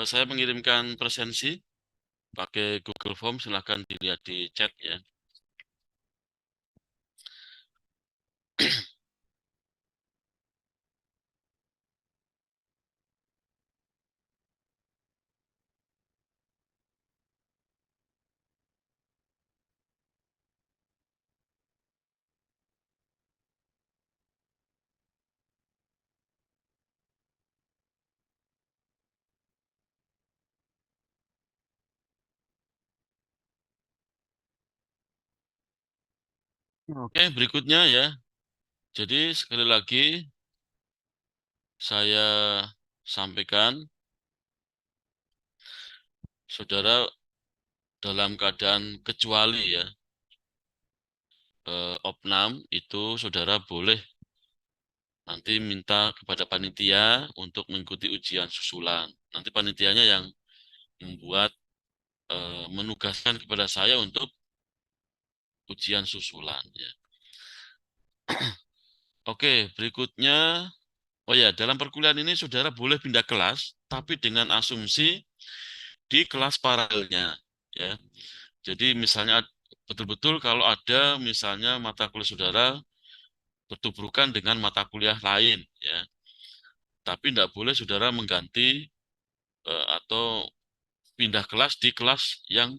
Saya mengirimkan presensi pakai Google Form, silahkan dilihat di chat ya. Oke, berikutnya ya. Jadi sekali lagi saya sampaikan, saudara dalam keadaan kecuali ya, opnam itu saudara boleh nanti minta kepada panitia untuk mengikuti ujian susulan. Nanti panitianya yang membuat menugaskan kepada saya untuk ujian susulan ya. Oke, berikutnya, oh ya, dalam perkuliahan ini saudara boleh pindah kelas, tapi dengan asumsi di kelas paralelnya ya. Jadi misalnya betul-betul kalau ada misalnya mata kuliah saudara bertubrukan dengan mata kuliah lain ya. Tapi tidak boleh saudara mengganti atau pindah kelas di kelas yang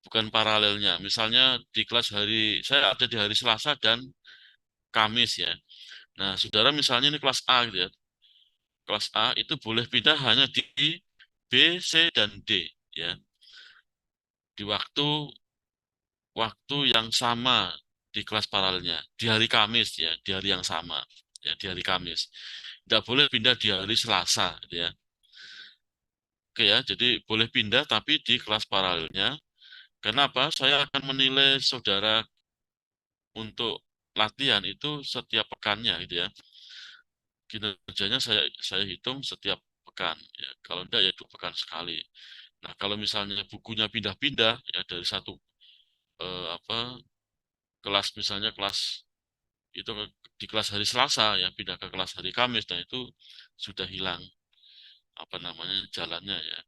bukan paralelnya. Misalnya di kelas saya ada di hari Selasa dan Kamis ya. Nah, saudara misalnya ini kelas A gitu ya. Kelas A itu boleh pindah hanya di B, C, dan D ya. Di waktu yang sama di kelas paralelnya, di hari Kamis ya, di hari yang sama ya, di hari Kamis. Tidak boleh pindah di hari Selasa gitu ya. Oke ya, jadi boleh pindah tapi di kelas paralelnya. Kenapa? Saya akan menilai saudara untuk latihan itu setiap pekannya gitu ya. Kinerjanya saya hitung setiap pekan ya. Kalau enggak ya 2 pekan sekali. Nah, kalau misalnya bukunya pindah-pindah ya dari satu apa kelas, misalnya kelas itu di kelas hari Selasa ya pindah ke kelas hari Kamis, dan itu sudah hilang apa namanya jalannya ya.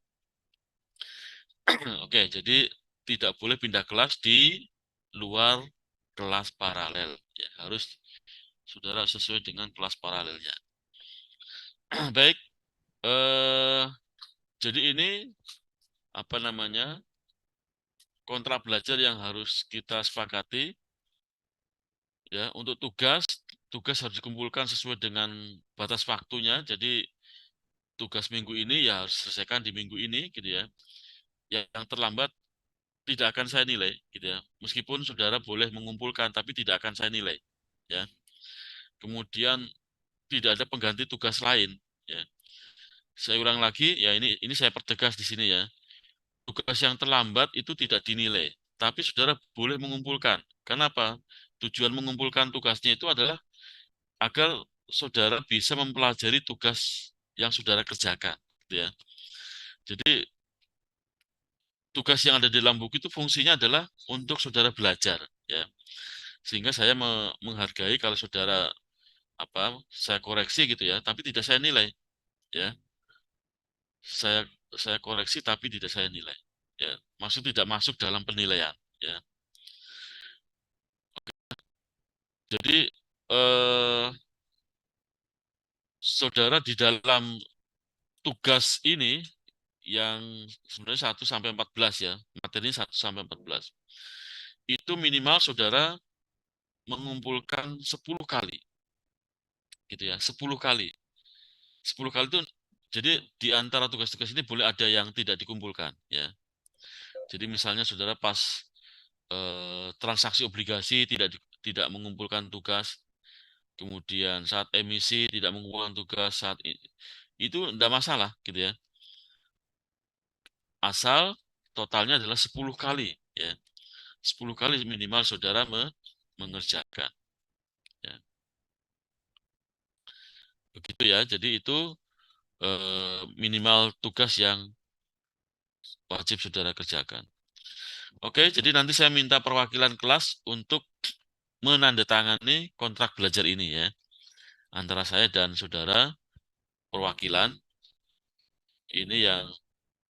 Oke, jadi tidak boleh pindah kelas di luar kelas paralel ya, harus saudara sesuai dengan kelas paralelnya. Baik, eh, jadi ini apa namanya kontrak belajar yang harus kita sepakati ya. Untuk tugas harus dikumpulkan sesuai dengan batas waktunya. Jadi tugas minggu ini ya harus selesaikan di minggu ini gitu ya. Yang terlambat tidak akan saya nilai gitu ya. Meskipun saudara boleh mengumpulkan tapi tidak akan saya nilai ya. Kemudian tidak ada pengganti tugas lain ya. Saya ulang lagi ya, ini saya pertegas di sini ya. Tugas yang terlambat itu tidak dinilai, tapi saudara boleh mengumpulkan. Kenapa? Tujuan mengumpulkan tugasnya itu adalah agar saudara bisa mempelajari tugas yang saudara kerjakan gitu ya. Jadi tugas yang ada di dalam buku itu fungsinya adalah untuk saudara belajar ya. Sehingga saya menghargai kalau saudara saya koreksi gitu ya, tapi tidak saya nilai ya. Saya saya koreksi tapi tidak saya nilai ya. Maksud tidak masuk dalam penilaian ya. Jadi eh, saudara di dalam tugas ini yang sebenarnya 1 sampai 14 ya, materi 1 sampai 14. Itu minimal saudara mengumpulkan 10 kali gitu ya, 10 kali. 10 kali itu jadi di antara tugas-tugas ini boleh ada yang tidak dikumpulkan ya. Jadi misalnya saudara pas transaksi obligasi tidak mengumpulkan tugas, kemudian saat emisi tidak mengumpulkan tugas, itu tidak masalah gitu ya. Asal totalnya adalah 10 kali ya. 10 kali minimal saudara mengerjakan ya. Begitu ya. Jadi itu minimal tugas yang wajib saudara kerjakan. Oke, jadi nanti saya minta perwakilan kelas untuk menandatangani kontrak belajar ini ya. Antara saya dan saudara perwakilan. Ini yang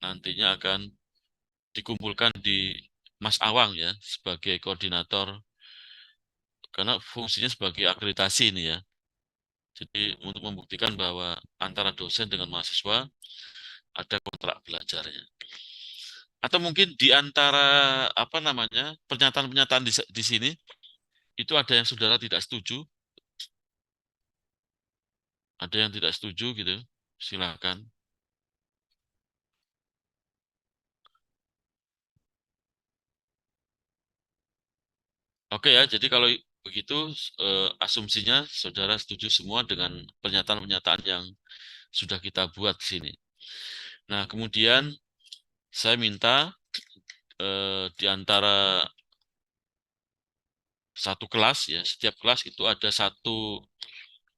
nantinya akan dikumpulkan di Mas Awang ya sebagai koordinator karena fungsinya sebagai akreditasi ini ya. Jadi untuk membuktikan bahwa antara dosen dengan mahasiswa ada kontrak belajarnya. Atau mungkin di antara apa namanya pernyataan-pernyataan di sini itu ada yang saudara tidak setuju, ada yang tidak setuju gitu. Silakan. Oke ya, jadi kalau begitu asumsinya saudara setuju semua dengan pernyataan-pernyataan yang sudah kita buat di sini. Nah, kemudian saya minta di antara satu kelas ya, setiap kelas itu ada satu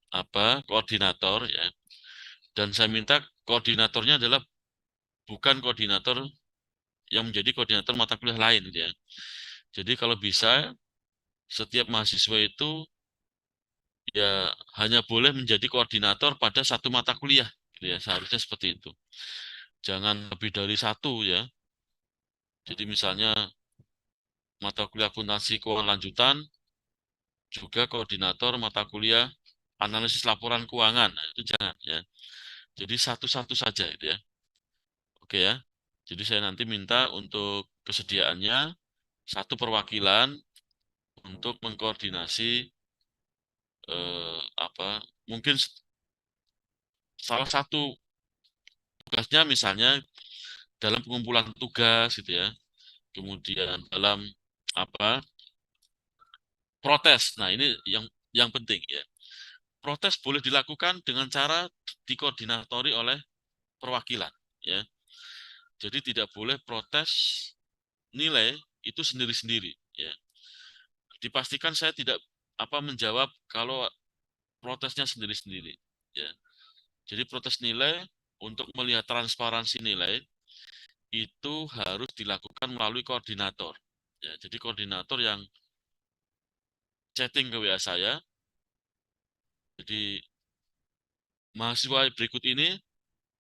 apa koordinator ya. Dan saya minta koordinatornya adalah bukan koordinator yang menjadi koordinator mata kuliah lain gitu ya. Jadi kalau bisa setiap mahasiswa itu ya hanya boleh menjadi koordinator pada satu mata kuliah gitu ya. Seharusnya seperti itu. Jangan lebih dari satu ya. Jadi misalnya mata kuliah akuntansi keuangan lanjutan juga koordinator mata kuliah analisis laporan keuangan. Nah, itu jangan ya. Jadi satu-satu saja itu ya. Oke ya. Jadi saya nanti minta untuk kesediaannya satu perwakilan untuk mengkoordinasi apa mungkin salah satu tugasnya misalnya dalam pengumpulan tugas gitu ya. Kemudian dalam apa protes. Nah, ini yang penting ya. Protes boleh dilakukan dengan cara dikoordinatori oleh perwakilan ya. Jadi tidak boleh protes nilai itu sendiri-sendiri ya. Dipastikan saya tidak apa menjawab kalau protesnya sendiri-sendiri ya. Jadi protes nilai untuk melihat transparansi nilai itu harus dilakukan melalui koordinator. Ya, jadi koordinator yang chatting ke WA saya. Jadi mahasiswa berikut ini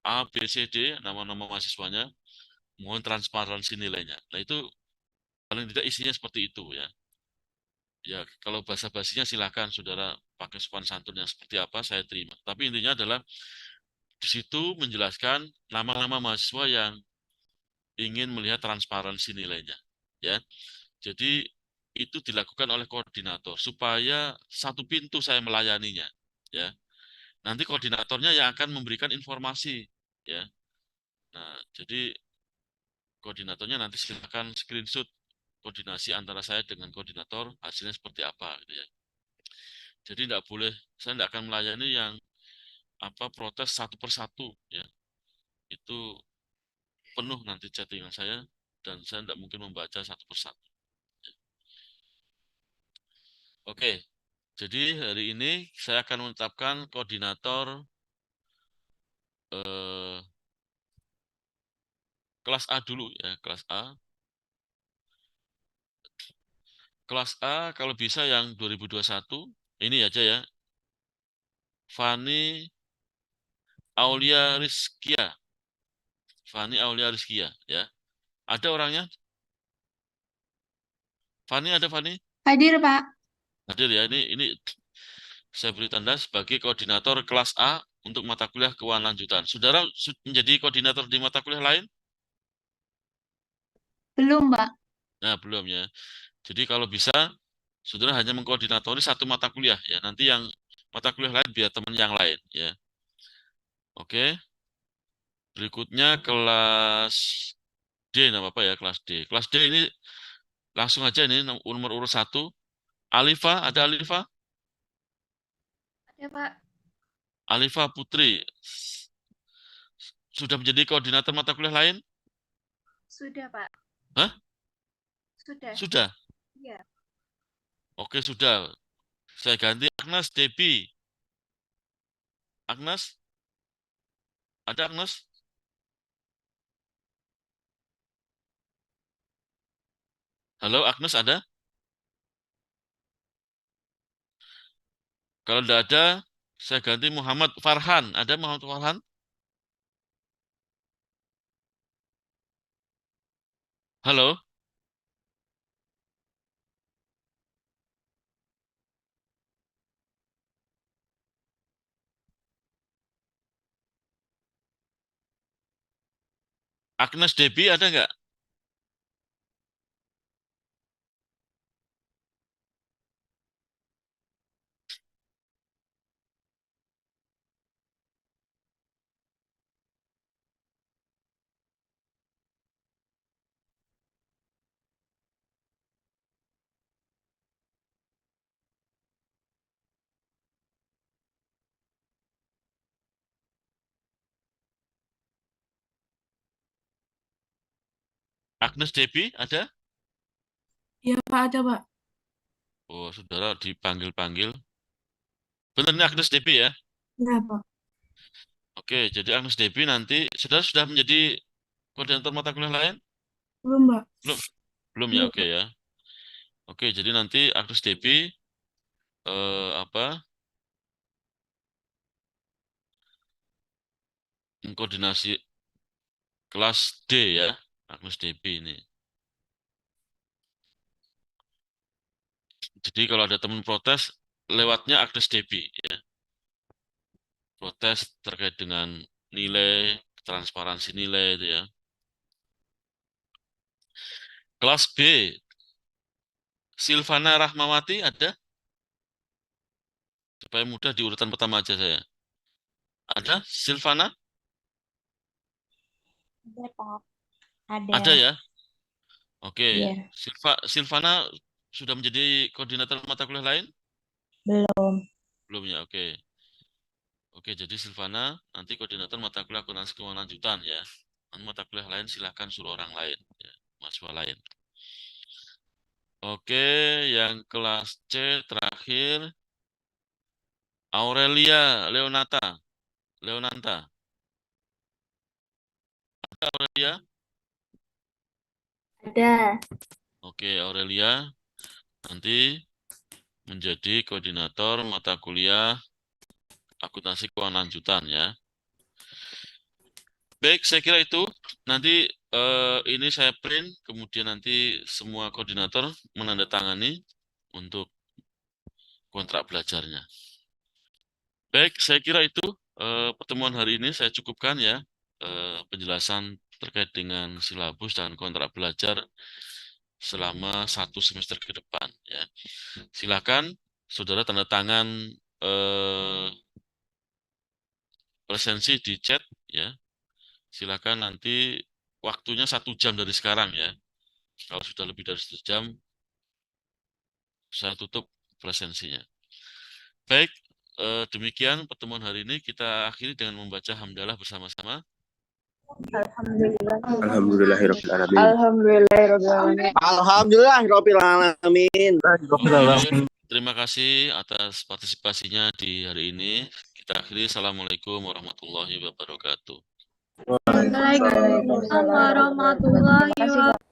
A, B, C, D, nama-nama mahasiswanya, mohon transparansi nilainya. Nah itu paling tidak isinya seperti itu ya. Ya kalau bahasa basinya silakan saudara pakai sopan santun yang seperti apa saya terima. Tapi intinya adalah di situ menjelaskan nama-nama mahasiswa yang ingin melihat transparansi nilainya. Ya, jadi itu dilakukan oleh koordinator supaya satu pintu saya melayaninya. Ya, nanti koordinatornya yang akan memberikan informasi. Ya, nah jadi koordinatornya nanti silakan screenshot koordinasi antara saya dengan koordinator hasilnya seperti apa gitu ya. Jadi tidak boleh saya tidak akan melayani yang apa protes satu persatu ya. Itu penuh nanti chattingan saya dan saya tidak mungkin membaca satu persatu. Oke, jadi hari ini saya akan menetapkan koordinator eh, kelas A dulu ya, kelas A. Kelas A kalau bisa yang 2021 ini aja ya. Fani Aulia Rizkia. Fani Aulia Rizkia ya. Ada orangnya? Fani ada Fani? Hadir, Pak. Hadir ya. Ini saya beri tanda sebagai koordinator kelas A untuk mata kuliah keuangan lanjutan. Saudara menjadi koordinator di mata kuliah lain? Belum, Pak. Nah, belum ya. Jadi kalau bisa, saudara hanya mengkoordinatori satu mata kuliah ya. Nanti yang mata kuliah lain biar teman yang lain ya. Oke. Berikutnya kelas D, nama apa ya kelas D. Kelas D ini langsung aja ini nomor urut satu. Alifa, ada Alifa? Ada, Pak. Alifa Putri. Sudah menjadi koordinator mata kuliah lain? Sudah, Pak. Hah? Sudah. Sudah. Iya. Oke, sudah. Saya ganti Agnes Debbie. Agnes, ada Agnes? Halo, Agnes ada? Kalau tidak ada, saya ganti Muhammad Farhan. Ada Muhammad Farhan? Halo? Agnes Debbie ada nggak? Agnes Debbie ada? Iya, Pak, ada, Pak. Oh, saudara dipanggil-panggil. Benar ini Agnes Debbie ya? Iya, Pak. Oke, jadi Agnes Debbie nanti saudara sudah menjadi koordinator mata kuliah lain? Belum, Pak. Belum, belum ya, Belum, oke Pak. ya. Oke, jadi nanti Agnes Debbie apa mengkoordinasi kelas D ya, Agnes Debbie ini. Jadi kalau ada teman protes, lewatnya Agnes Debbie ya. Protes terkait dengan nilai, transparansi nilai itu ya. Kelas B, Silvana Rahmawati ada? Supaya mudah di urutan pertama aja saya. Ada Silvana? Ada, Pak. Ada. Ada ya? Oke. Iya. Silvana sudah menjadi koordinator mata kuliah lain? Belum. Belum ya, oke. Oke, jadi Silvana nanti koordinator mata kuliah akuntansi keuangan lanjutan ya. Nanti mata kuliah lain silahkan suruh orang lain ya, mahasiswa lain. Oke, yang kelas C terakhir Aurelia Leonanta. Ada Aurelia? Ada. Oke, Aurelia nanti menjadi koordinator mata kuliah akuntansi keuangan lanjutan ya. Baik, saya kira itu. Nanti ini saya print, kemudian nanti semua koordinator menandatangani untuk kontrak belajarnya. Baik, saya kira itu pertemuan hari ini saya cukupkan ya penjelasan terkait dengan silabus dan kontrak belajar selama 1 semester ke depan. Ya, silakan saudara tanda tangan presensi di chat ya. Silakan nanti waktunya 1 jam dari sekarang ya. Kalau sudah lebih dari 1 jam, saya tutup presensinya. Baik, demikian pertemuan hari ini. Kita akhiri dengan membaca hamdalah bersama-sama. Alhamdulillahirrahmanirrahim. Alhamdulillahirrahmanirrahim. Alhamdulillahirrahmanirrahim. Terima kasih atas partisipasinya di hari ini. Kita akhiri. Assalamualaikum warahmatullahi wabarakatuh. Waalaikumsalam warahmatullahi wabarakatuh.